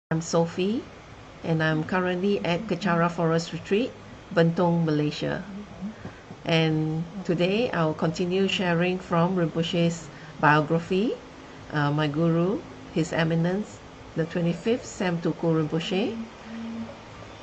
I'm Sofi, and I'm currently at Kechara Forest Retreat, Bentong, Malaysia. And today I'll continue sharing from Rinpoche's biography, my guru, His Eminence, the 25th Sam Tuku Rinpoche,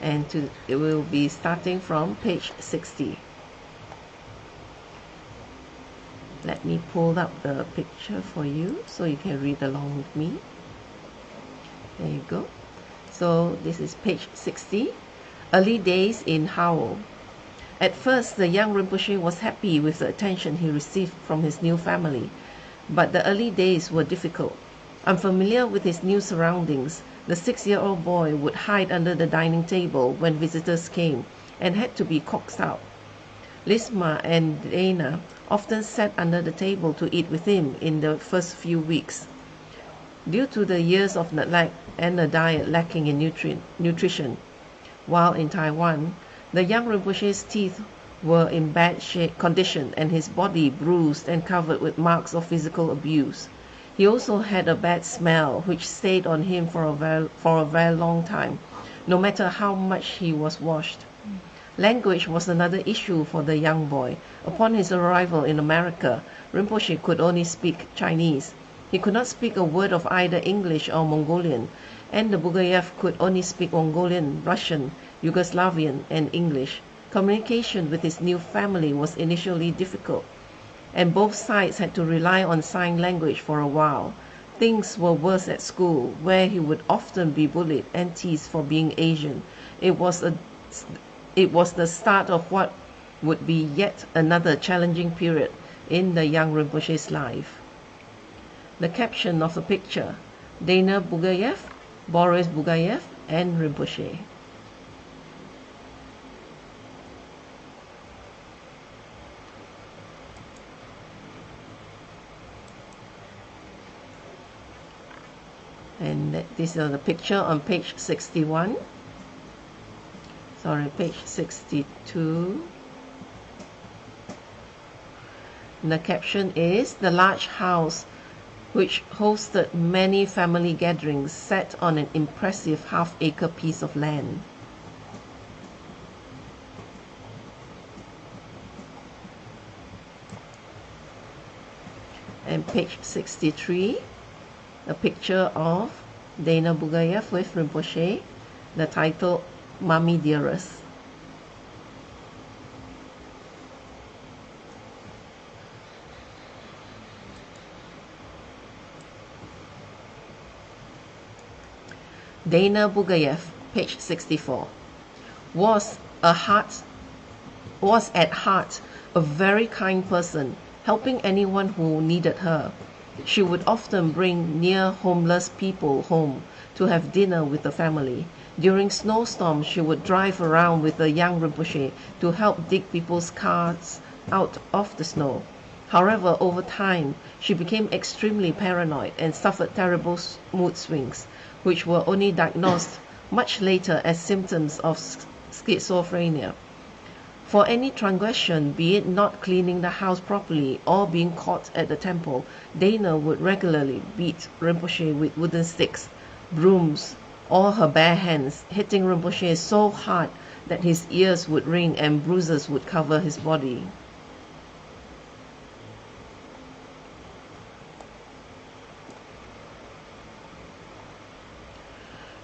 and it will be starting from page 60. Let me pull up the picture for you so you can read along with me. There you go. So this is page 60, Early Days in Hao. At first, the young Rinpoche was happy with the attention he received from his new family, but the early days were difficult. Unfamiliar with his new surroundings, the 6-year-old boy would hide under the dining table when visitors came and had to be coaxed out. Lisma and Dana often sat under the table to eat with him in the first few weeks. Due to the years of neglect and a diet lacking in nutrition, while in Taiwan, the young Rinpoche's teeth were in bad condition and his body bruised and covered with marks of physical abuse. He also had a bad smell which stayed on him for a very long time, no matter how much he was washed. Language was another issue for the young boy. Upon his arrival in America, Rinpoche could only speak Chinese. He could not speak a word of either English or Mongolian, and the Bugayev could only speak Mongolian, Russian, Yugoslavian, and English. Communication with his new family was initially difficult, and both sides had to rely on sign language for a while. Things were worse at school, where he would often be bullied and teased for being Asian. It was the start of what would be yet another challenging period in the young Rinpoche's life. The caption of the picture, Dana Bugayev, Boris Bugayev, and Rinpoche. And this is the picture on page 61. Sorry, page 62. And the caption is, the large house which hosted many family gatherings sat on an impressive half-acre piece of land. And page 63, a picture of Dana Bugayev with Rinpoche, the title Mummy Dearest. Dana Bugayev, page 64, was at heart a very kind person, helping anyone who needed her. She would often bring near homeless people home to have dinner with the family. During snowstorms, she would drive around with the young Rinpoche to help dig people's cars out of the snow. However, over time, she became extremely paranoid and suffered terrible mood swings, which were only diagnosed much later as symptoms of schizophrenia. For any transgression, be it not cleaning the house properly or being caught at the temple, Dana would regularly beat Rinpoche with wooden sticks, brooms, or her bare hands, hitting Rinpoche so hard that his ears would ring and bruises would cover his body.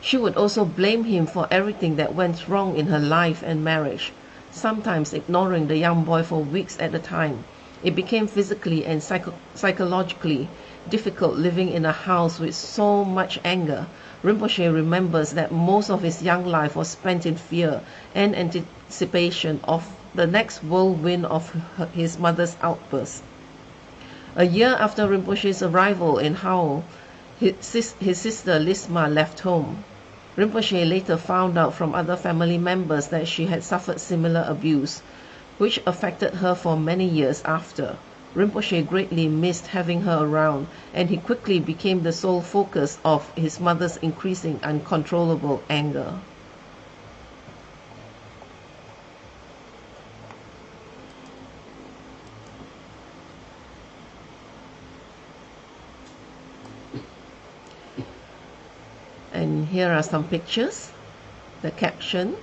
She would also blame him for everything that went wrong in her life and marriage, sometimes ignoring the young boy for weeks at a time. It became physically and psychologically difficult living in a house with so much anger. Rinpoche remembers that most of his young life was spent in fear and anticipation of the next whirlwind of his mother's outburst. A year after Rinpoche's arrival in Hao, his sister Lisma left home. Rinpoche later found out from other family members that she had suffered similar abuse, which affected her for many years after. Rinpoche greatly missed having her around, and he quickly became the sole focus of his mother's increasing uncontrollable anger. And here are some pictures. The caption: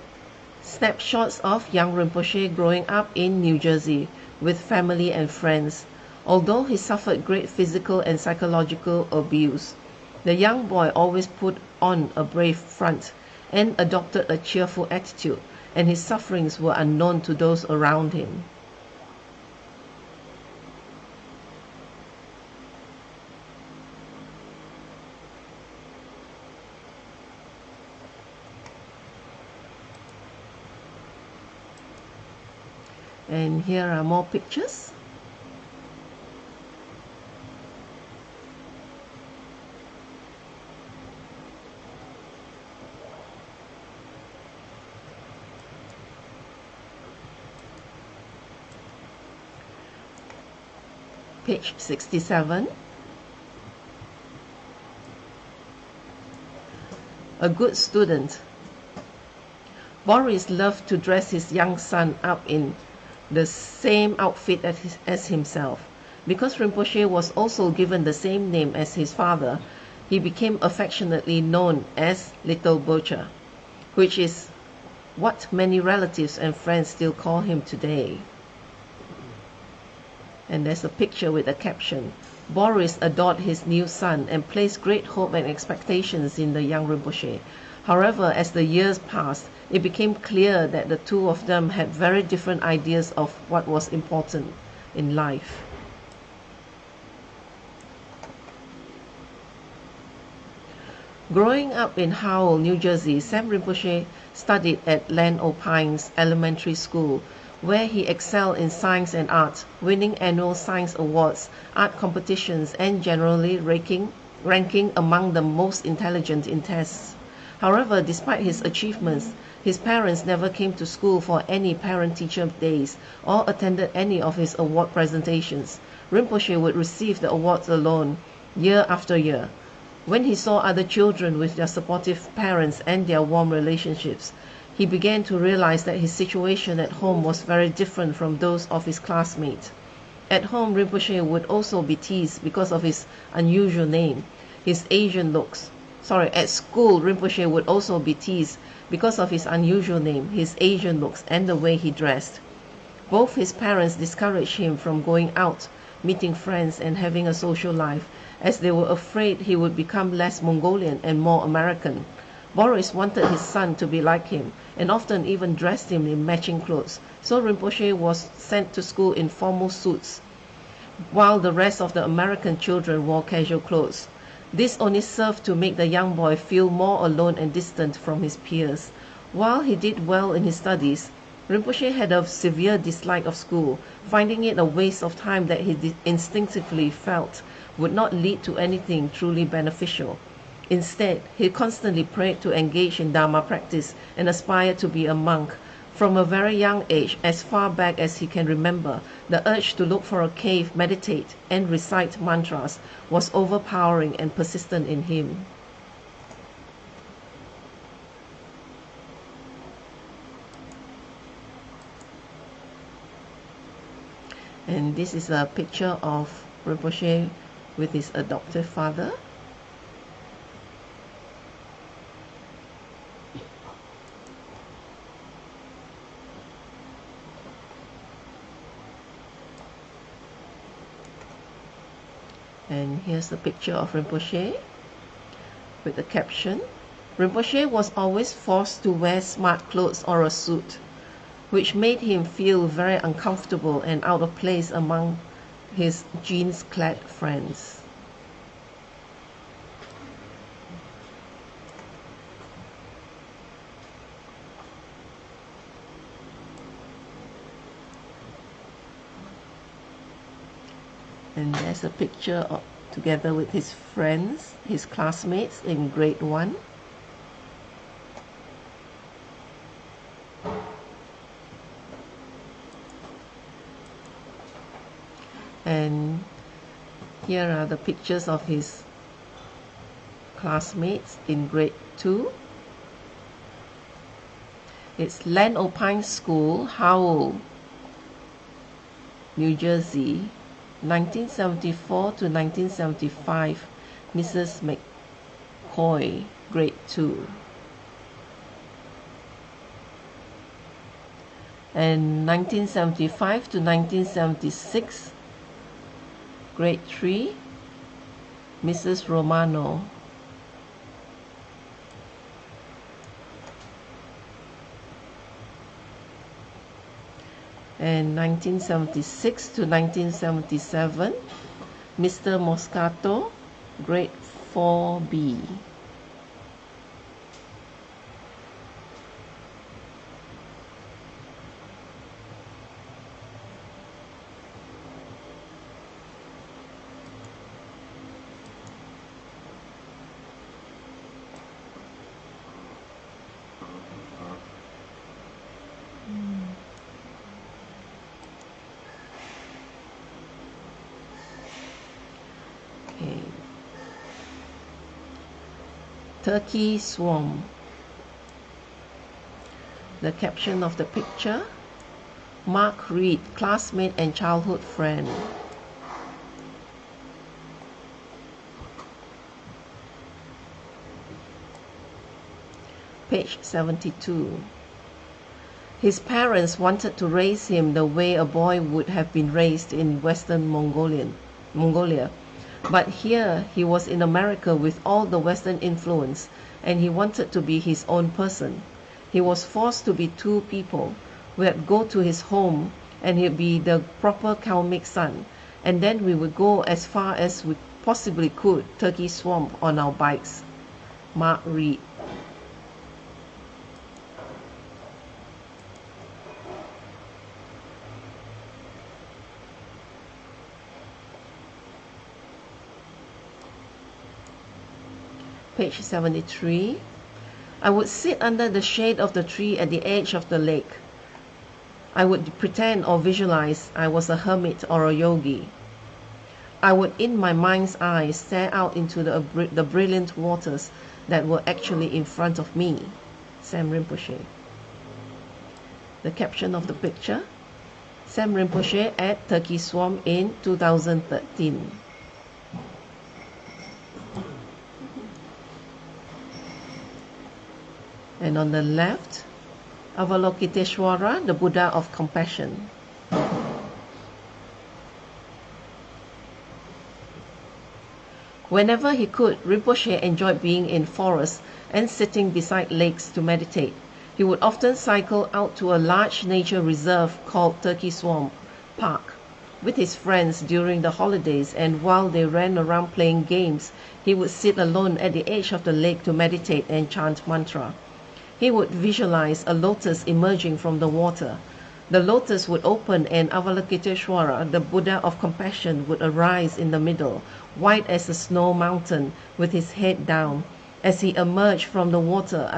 snapshots of young Rinpoche growing up in New Jersey with family and friends. Although he suffered great physical and psychological abuse, the young boy always put on a brave front and adopted a cheerful attitude, and his sufferings were unknown to those around him. And here are more pictures. Page 67. A good student. Boris loved to dress his young son up in the same outfit as himself. Because Rinpoche was also given the same name as his father, he became affectionately known as Little Bocha, which is what many relatives and friends still call him today. And there's a picture with a caption: Boris adored his new son and placed great hope and expectations in the young Rinpoche. However, as the years passed, it became clear that the two of them had very different ideas of what was important in life. Growing up in Howell, New Jersey, Sam Rinpoche studied at Len O'Pine's elementary school, where he excelled in science and art, winning annual science awards, art competitions, and generally ranking among the most intelligent in tests. However, despite his achievements, his parents never came to school for any parent-teacher days or attended any of his award presentations. Rinpoche would receive the awards alone, year after year. When he saw other children with their supportive parents and their warm relationships, he began to realize that his situation at home was very different from those of his classmates. At home, Rinpoche would also be teased because of his unusual name, his Asian looks. At school, Rinpoche would also be teased because of his unusual name, his Asian looks, and the way he dressed. Both his parents discouraged him from going out, meeting friends, and having a social life, as they were afraid he would become less Mongolian and more American. Boris wanted his son to be like him, and often even dressed him in matching clothes, so Rinpoche was sent to school in formal suits, while the rest of the American children wore casual clothes. This only served to make the young boy feel more alone and distant from his peers. While he did well in his studies, Rinpoche had a severe dislike of school, finding it a waste of time that he instinctively felt would not lead to anything truly beneficial. Instead, he constantly prayed to engage in Dharma practice and aspired to be a monk. From a very young age, as far back as he can remember, the urge to look for a cave, meditate, and recite mantras was overpowering and persistent in him. And this is a picture of Rinpoche with his adoptive father. And here's a picture of Rinpoche with the caption: Rinpoche was always forced to wear smart clothes or a suit, which made him feel very uncomfortable and out of place among his jeans-clad friends. And there's a picture together with his friends, his classmates in grade 1. And here are the pictures of his classmates in grade 2. It's Len O'Pine School, Howell, New Jersey, 1974 to 1975, Mrs. McCoy. grade 2. And 1975 to 1976, grade 3, Mrs. Romano. And 1976 to 1977, Mr. Moscato, grade 4B. Okay. Turkey swarm. The caption of the picture: Mark Reed, classmate and childhood friend. Page 72. His parents wanted to raise him the way a boy would have been raised in Western Mongolia. But here he was in America with all the Western influence, and he wanted to be his own person. He was forced to be two people. We would go to his home, and he'd be the proper Kalmyk son, and then we would go as far as we possibly could, Turkey Swamp, on our bikes. Mark Reed. Page 73. I would sit under the shade of the tree at the edge of the lake. I would pretend or visualize I was a hermit or a yogi. I would, in my mind's eye, stare out into the brilliant waters that were actually in front of me. Sam Rinpoche. The caption of the picture: Sam Rinpoche at Turkey Swamp in 2013. And on the left, Avalokiteshvara, the Buddha of compassion. Whenever he could, Rinpoche enjoyed being in forests and sitting beside lakes to meditate. He would often cycle out to a large nature reserve called Turkey Swamp Park with his friends during the holidays, and while they ran around playing games, he would sit alone at the edge of the lake to meditate and chant mantra. He would visualize a lotus emerging from the water. The lotus would open and Avalokiteshvara, the Buddha of compassion, would arise in the middle, white as a snow mountain, with his head down. As he emerged from the water,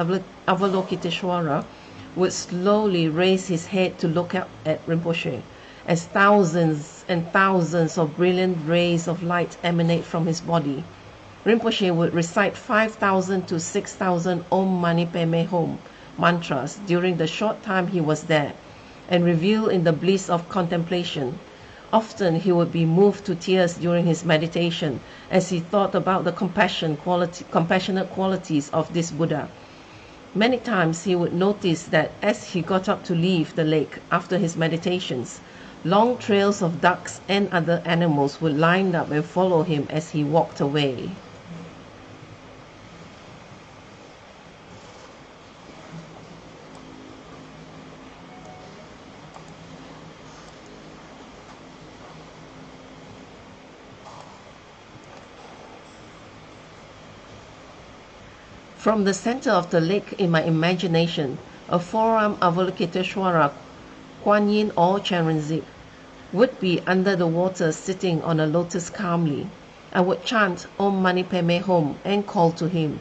Avalokiteshvara would slowly raise his head to look up at Rinpoche. As thousands and thousands of brilliant rays of light emanate from his body, Rinpoche would recite 5,000 to 6,000 Om Mani Padme Hum mantras during the short time he was there, and revel in the bliss of contemplation. Often he would be moved to tears during his meditation as he thought about the compassionate qualities of this Buddha. Many times he would notice that as he got up to leave the lake after his meditations, long trails of ducks and other animals would line up and follow him as he walked away. From the center of the lake in my imagination, a four-armed Avalokiteshvara, Kuan Yin or Charanzit, would be under the water sitting on a lotus calmly. I would chant Om Mani Padme Hum and call to him.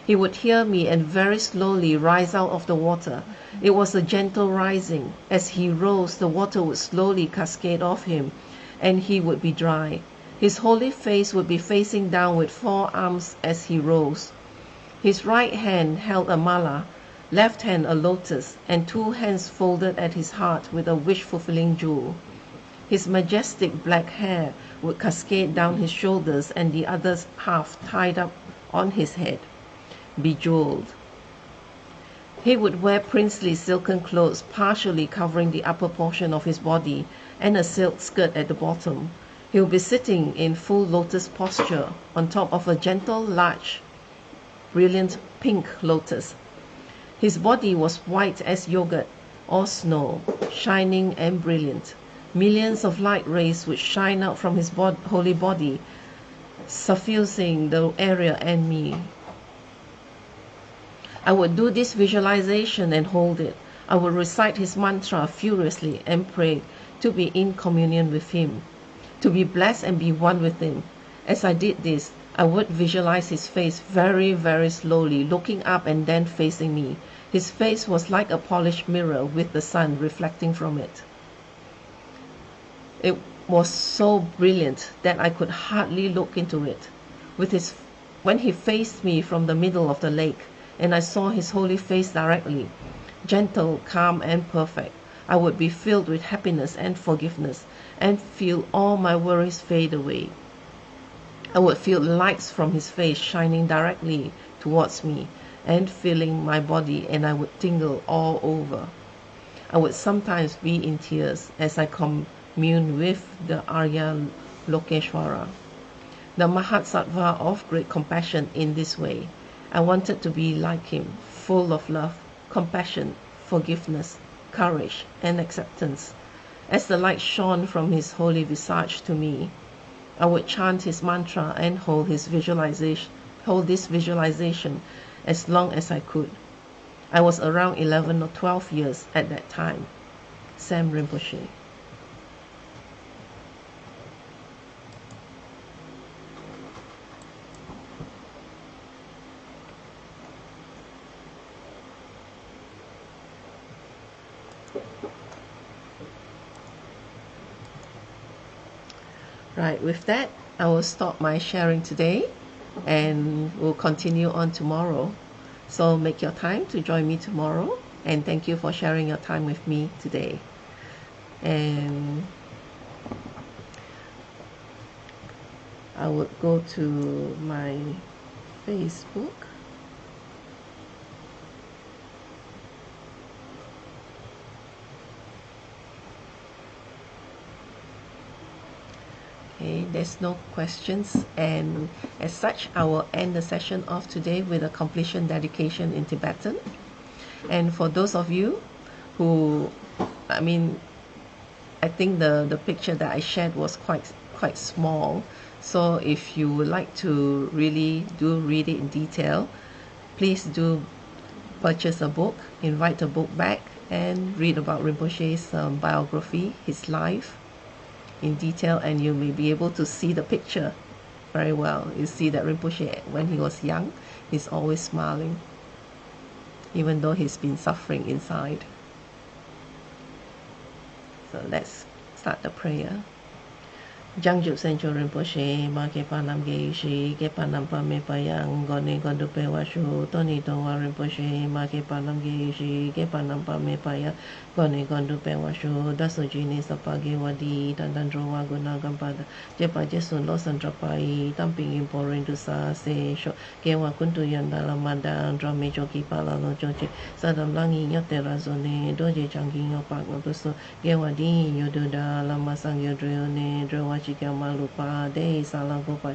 He would hear me and very slowly rise out of the water. It was a gentle rising. As he rose, the water would slowly cascade off him, and he would be dry. His holy face would be facing down with four arms as he rose. His right hand held a mala, left hand a lotus, and two hands folded at his heart with a wish-fulfilling jewel. His majestic black hair would cascade down his shoulders and the other half tied up on his head. bejeweled. He would wear princely silken clothes partially covering the upper portion of his body and a silk skirt at the bottom. He would be sitting in full lotus posture on top of a gentle, large, brilliant pink lotus. His body was white as yogurt or snow, shining and brilliant. Millions of light rays would shine out from his holy body, suffusing the area and me. I would do this visualization and hold it. I would recite his mantra furiously and pray to be in communion with him, to be blessed and be one with him. As I did this, I would visualize his face very, very slowly, looking up and then facing me. His face was like a polished mirror with the sun reflecting from it. It was so brilliant that I could hardly look into it. When he faced me from the middle of the lake, and I saw his holy face directly, gentle, calm, and perfect, I would be filled with happiness and forgiveness, and feel all my worries fade away. I would feel lights from his face shining directly towards me and filling my body, and I would tingle all over. I would sometimes be in tears as I commune with the Arya Lokeshwara, the Mahasattva of great compassion in this way. I wanted to be like him, full of love, compassion, forgiveness, courage, and acceptance. As the light shone from his holy visage to me, I would chant his mantra and hold this visualization as long as I could. I was around 11 or 12 years at that time. Sam Rinpoche. Right, with that, I will stop my sharing today and we'll continue on tomorrow. So make your time to join me tomorrow, and thank you for sharing your time with me today. And I would go to my Facebook. Okay, there's no questions, and as such I will end the session of today with a completion dedication in Tibetan. And for those of you who, I think the picture that I shared was quite small, so if you would like to really read it in detail, please do purchase a book, invite a book back, and read about Rinpoche's biography, his life in detail, and you may be able to see the picture very well. You see that Rinpoche, when he was young, he's always smiling, even though he's been suffering inside. So let's start the prayer. Jangjuk Sencho Rinpoche, Ma Ke Panam Ge Ishi, Ke Panam Pame Payang, Goni Gondupe Washu, Toni Towa Rinpoche, Ma Ke Panam Ge Ishi, Ke Panam Pame Payang, Goni Gondupe Washu, Dasujini Sapagi Wadi, Tandandro Waguna Gampada, Jepa Jesun Losan Trapai, Tamping Imporin to Sa, Se, Sho, Kewa Kuntu Yandala Madan, Drame Joki Palano Jochi, Sadam Langi Yotera Zone, Doje Changi Yopak Notuso, Kewa Di, Yoduda, Lamasang Yodrione, Drawachi. Kia malupa de salang ko pa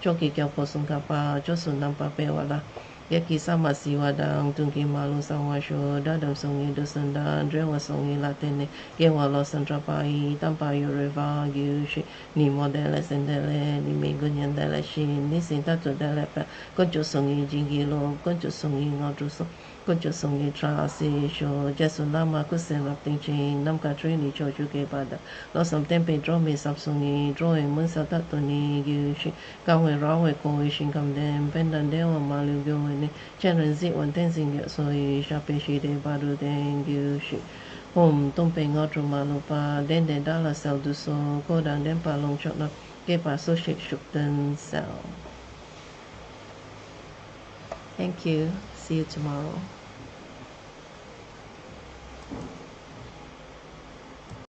choki kia posung kapa josun nampa pewala yaki sama siwadang tungki malu sawasho dadam songi dosanda drewa songi latene kewa losan trapai tampa yoreva gyushi ni modele sendele ni megunyan dele shin ni sintatu dele pe koncho songi jingilo koncho songi ngodruso koncho songi trasi sho jesu nama kusen rapting chin nam katrini chochu ke pada losam tempe drome sapsungi droe munsa tatoni gyushi kawe rawe kowe shin kamdem pendan dewa malu gyone Chen zi wan ten sing ya so yi sha pe shi de ba du den gyu shi hom tong pe ngo tru ma lu pa den den da la sel du so ko dan den pa long chok na ke pa so shik shuk den sel. Thank you. See you tomorrow.